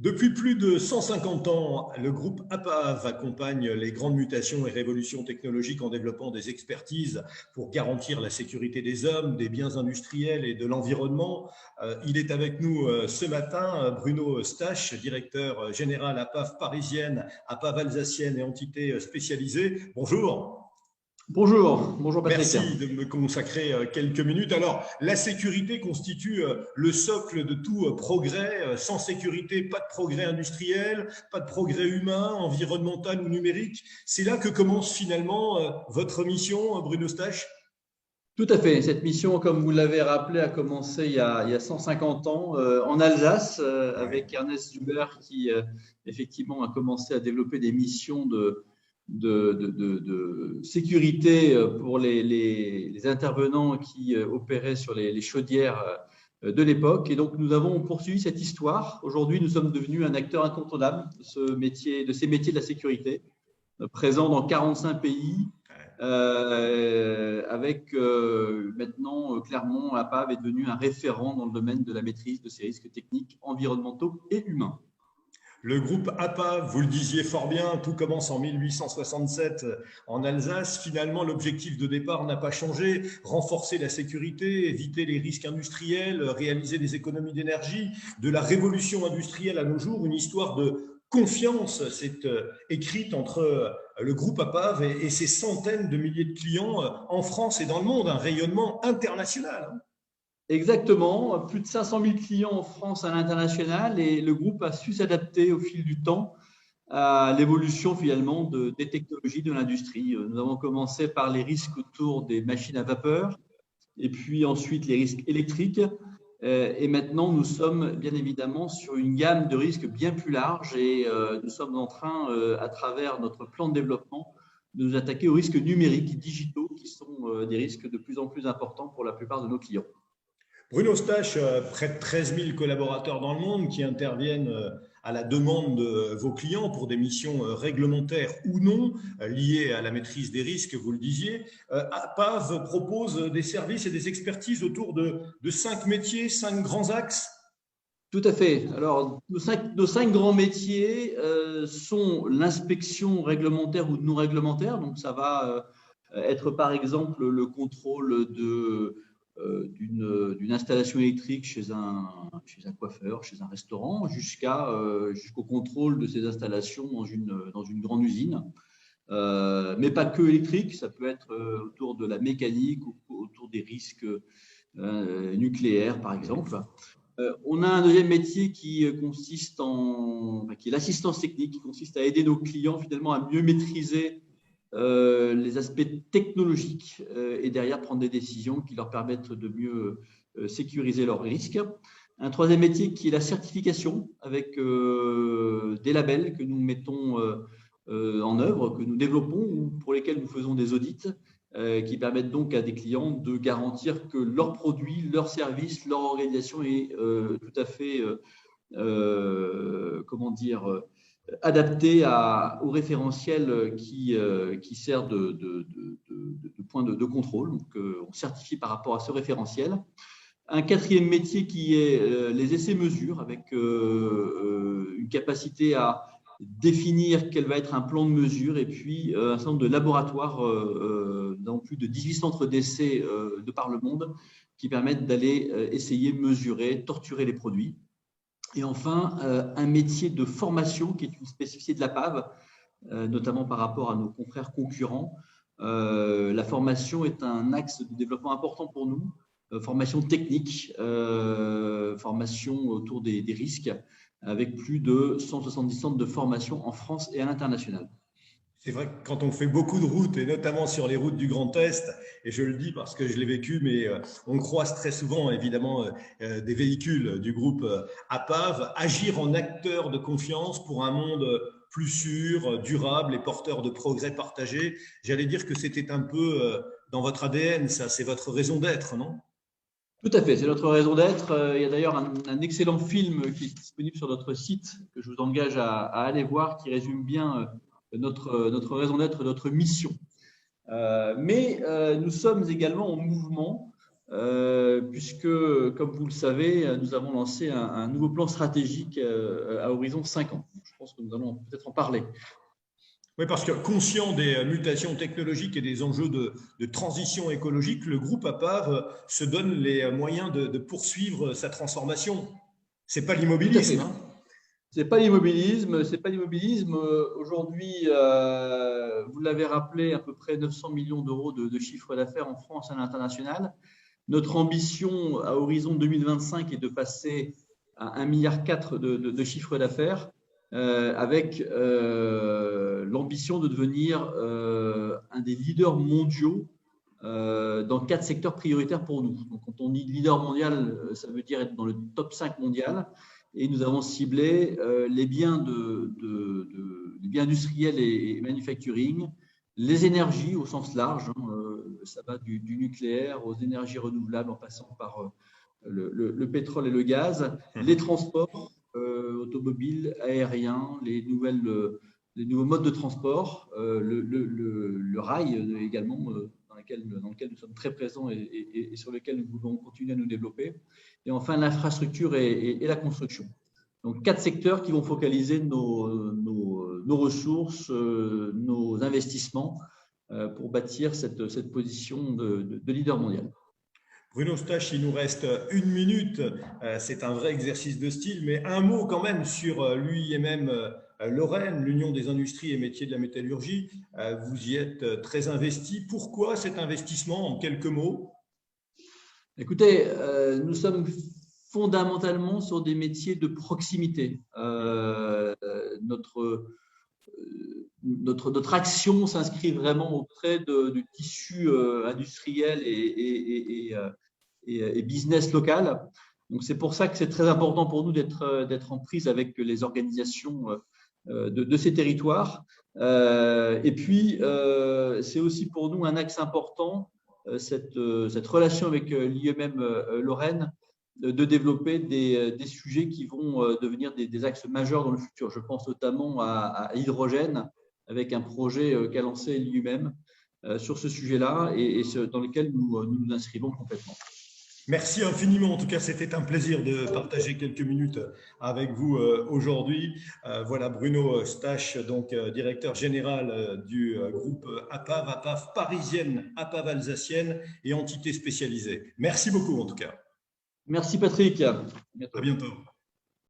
Depuis plus de 150 ans, le groupe APAV accompagne les grandes mutations et révolutions technologiques en développant des expertises pour garantir la sécurité des hommes, des biens industriels et de l'environnement. Il est avec nous ce matin, Bruno Stache, directeur général APAV parisienne, APAV alsacienne et entité spécialisée. Bonjour. Bonjour Patrick. Merci de me consacrer quelques minutes. Alors, la sécurité constitue le socle de tout progrès. Sans sécurité, pas de progrès industriel, pas de progrès humain, environnemental ou numérique. C'est là que commence finalement votre mission, Bruno Stache. Tout à fait. Cette mission, comme vous l'avez rappelé, a commencé il y a 150 ans en Alsace avec Ernest Zuber qui effectivement a commencé à développer des missions de sécurité pour les intervenants qui opéraient sur les chaudières de l'époque. Et donc, nous avons poursuivi cette histoire. Aujourd'hui, nous sommes devenus un acteur incontournable de ces métiers de la sécurité, présents dans 45 pays. Avec maintenant, clairement, APAV est devenu un référent dans le domaine de la maîtrise de ces risques techniques, environnementaux et humains. Le groupe APAV, vous le disiez fort bien, tout commence en 1867 en Alsace. Finalement, l'objectif de départ n'a pas changé. Renforcer la sécurité, éviter les risques industriels, réaliser des économies d'énergie. De la révolution industrielle à nos jours, une histoire de confiance s'est écrite entre le groupe APAV et ses centaines de milliers de clients en France et dans le monde. Un rayonnement international. Exactement, plus de 500 000 clients en France à l'international et le groupe a su s'adapter au fil du temps à l'évolution finalement des technologies de l'industrie. Nous avons commencé par les risques autour des machines à vapeur et puis ensuite les risques électriques. Et maintenant, nous sommes bien évidemment sur une gamme de risques bien plus large et nous sommes en train, à travers notre plan de développement, de nous attaquer aux risques numériques, digitaux, qui sont des risques de plus en plus importants pour la plupart de nos clients. Bruno Stache, près de 13 000 collaborateurs dans le monde qui interviennent à la demande de vos clients pour des missions réglementaires ou non liées à la maîtrise des risques, vous le disiez. APAV propose des services et des expertises autour de 5 métiers, 5 grands axes. Tout à fait. Alors, nos cinq grands métiers sont l'inspection réglementaire ou non réglementaire. Donc, ça va être par exemple le contrôle d'une installation électrique chez un coiffeur, chez un restaurant, jusqu'au contrôle de ces installations dans une grande usine. Mais pas que électrique, ça peut être autour de la mécanique, autour des risques nucléaires, par exemple. On a un deuxième métier qui est l'assistance technique, qui consiste à aider nos clients finalement à mieux maîtriser les aspects technologiques et derrière prendre des décisions qui leur permettent de mieux sécuriser leurs risques. Un troisième métier qui est la certification avec des labels que nous mettons en œuvre, que nous développons ou pour lesquels nous faisons des audits qui permettent donc à des clients de garantir que leurs produits, leurs services, leur organisation est tout à fait adapté au référentiel qui sert de point de contrôle. Donc, on certifie par rapport à ce référentiel. Un quatrième métier qui est les essais-mesures avec une capacité à définir quel va être un plan de mesure et puis un certain nombre de laboratoires dans plus de 18 centres d'essais de par le monde qui permettent d'aller essayer, mesurer, torturer les produits. Et enfin, un métier de formation qui est une spécificité de la PAV, notamment par rapport à nos confrères concurrents. La formation est un axe de développement important pour nous. Formation technique, formation autour des risques, avec plus de 170 centres de formation en France et à l'international. C'est vrai que quand on fait beaucoup de routes, et notamment sur les routes du Grand Est, et je le dis parce que je l'ai vécu, mais on croise très souvent évidemment des véhicules du groupe APAV, agir en acteur de confiance pour un monde plus sûr, durable et porteur de progrès partagés. J'allais dire que c'était un peu dans votre ADN, ça, c'est votre raison d'être, non ? Tout à fait, c'est notre raison d'être. Il y a d'ailleurs un excellent film qui est disponible sur notre site que je vous engage à aller voir, qui résume bien notre raison d'être, notre mission. Mais nous sommes également en mouvement puisque, comme vous le savez, nous avons lancé un nouveau plan stratégique à horizon 5 ans. Je pense que nous allons peut-être en parler. Oui, parce que conscient des mutations technologiques et des enjeux de transition écologique, le groupe APAV se donne les moyens de poursuivre sa transformation. Ce n'est pas Tout à fait. l'immobilisme, hein. C'est pas l'immobilisme, c'est pas l'immobilisme. Aujourd'hui, vous l'avez rappelé, à peu près 900 millions d'euros de chiffre d'affaires en France et à l'international. Notre ambition à horizon 2025 est de passer à 1,4 milliard de chiffre d'affaires, avec l'ambition de devenir un des leaders mondiaux dans 4 secteurs prioritaires pour nous. Donc, quand on dit leader mondial, ça veut dire être dans le top 5 mondial. Et nous avons ciblé les biens, les biens industriels et manufacturing, les énergies au sens large, ça va du nucléaire aux énergies renouvelables en passant par le pétrole et le gaz, les transports automobiles, aériens, les nouveaux modes de transport, le rail également, dans lequel nous sommes très présents et sur lequel nous voulons continuer à nous développer. Et enfin, l'infrastructure et la construction. Donc, 4 secteurs qui vont focaliser nos ressources, nos investissements pour bâtir cette position de leader mondial. Bruno Stache, il nous reste 1 minute. C'est un vrai exercice de style, mais un mot quand même sur l'UIMM Lorraine, l'Union des industries et métiers de la métallurgie. Vous y êtes très investi. Pourquoi cet investissement, en quelques mots? Écoutez, nous sommes fondamentalement sur des métiers de proximité. Notre action s'inscrit vraiment auprès du tissu industriel et business local. Donc, c'est pour ça que c'est très important pour nous d'être en prise avec les organisations de ces territoires. Et puis, c'est aussi pour nous un axe important, cette relation avec l'IEMM Lorraine, de développer des sujets qui vont devenir des axes majeurs dans le futur. Je pense notamment à l'hydrogène, avec un projet qu'a lancé l'IEMM sur ce sujet-là et dans lequel nous inscrivons complètement. Merci infiniment. En tout cas, c'était un plaisir de partager quelques minutes avec vous aujourd'hui. Voilà Bruno Stache, donc directeur général du groupe APAV parisienne, APAV alsacienne et entité spécialisée. Merci beaucoup en tout cas. Merci Patrick. À bientôt.